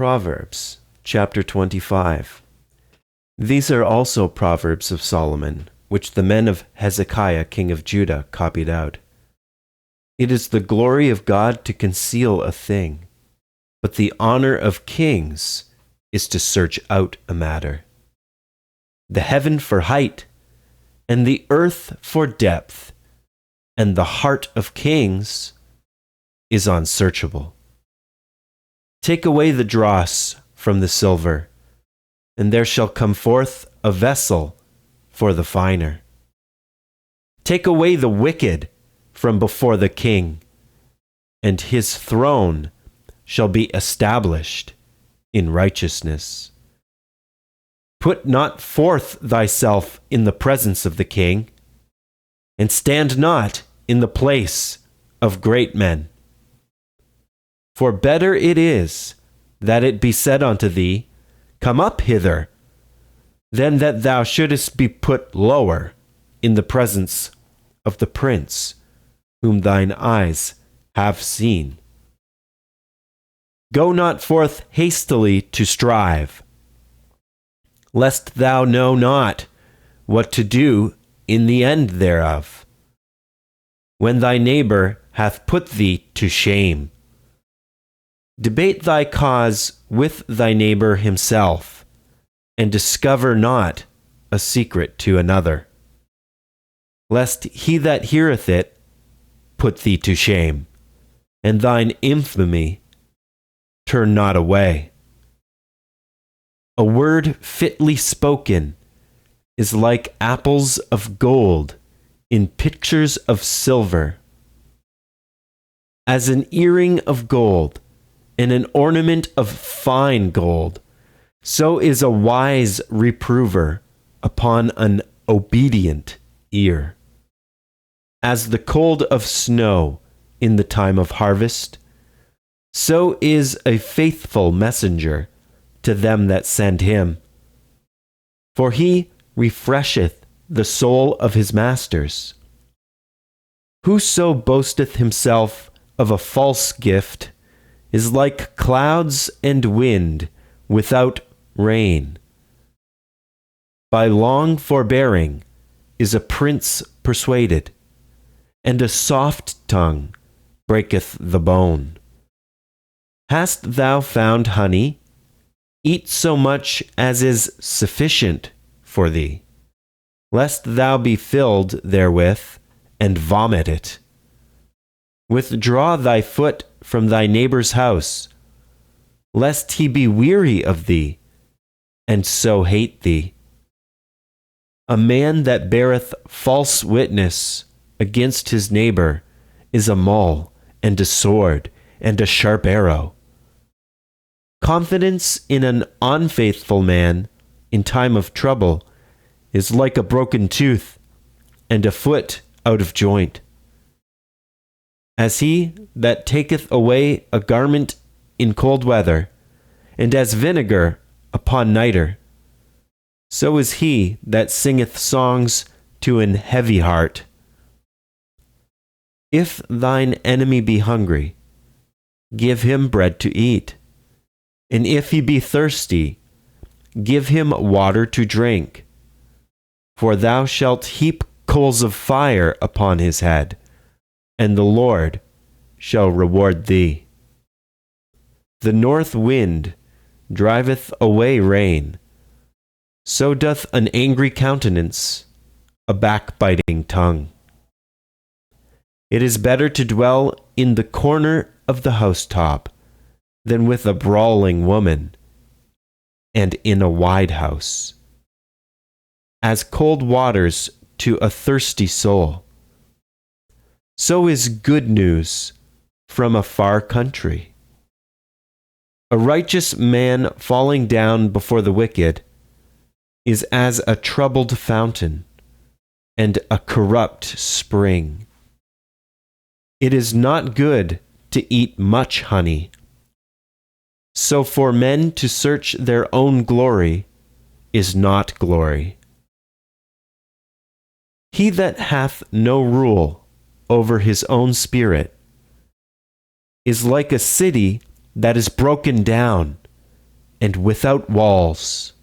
Proverbs chapter 25. These are also Proverbs of Solomon, which the men of Hezekiah king of Judah copied out. It is the glory of God to conceal a thing, but the honor of kings is to search out a matter. The heaven for height, and the earth for depth, and the heart of kings is unsearchable. Take away the dross from the silver, and there shall come forth a vessel for the finer. Take away the wicked from before the king, and his throne shall be established in righteousness. Put not forth thyself in the presence of the king, and stand not in the place of great men. For better it is that it be said unto thee, Come up hither, than that thou shouldest be put lower in the presence of the prince whom thine eyes have seen. Go not forth hastily to strive, lest thou know not what to do in the end thereof, when thy neighbor hath put thee to shame. Debate thy cause with thy neighbor himself, and discover not a secret to another, lest he that heareth it put thee to shame, and thine infamy turn not away. A word fitly spoken is like apples of gold in pictures of silver. As an earring of gold and an ornament of fine gold, so is a wise reprover upon an obedient ear. As the cold of snow in the time of harvest, so is a faithful messenger to them that send him. For he refresheth the soul of his masters. Whoso boasteth himself of a false gift is like clouds and wind without rain. By long forbearing is a prince persuaded, and a soft tongue breaketh the bone. Hast thou found honey? Eat so much as is sufficient for thee, lest thou be filled therewith and vomit it. Withdraw thy foot from thy neighbor's house, lest he be weary of thee, and so hate thee. A man that beareth false witness against his neighbor is a maul, and a sword, and a sharp arrow. Confidence in an unfaithful man in time of trouble is like a broken tooth, and a foot out of joint. As he that taketh away a garment in cold weather, and as vinegar upon nitre, so is he that singeth songs to an heavy heart. If thine enemy be hungry, give him bread to eat, and if he be thirsty, give him water to drink. For thou shalt heap coals of fire upon his head, and the Lord shall reward thee. The north wind driveth away rain, so doth an angry countenance a backbiting tongue. It is better to dwell in the corner of the housetop than with a brawling woman, and in a wide house. As cold waters to a thirsty soul, so is good news from a far country. A righteous man falling down before the wicked is as a troubled fountain and a corrupt spring. It is not good to eat much honey. So for men to search their own glory is not glory. He that hath no rule over his own spirit is like a city that is broken down and without walls.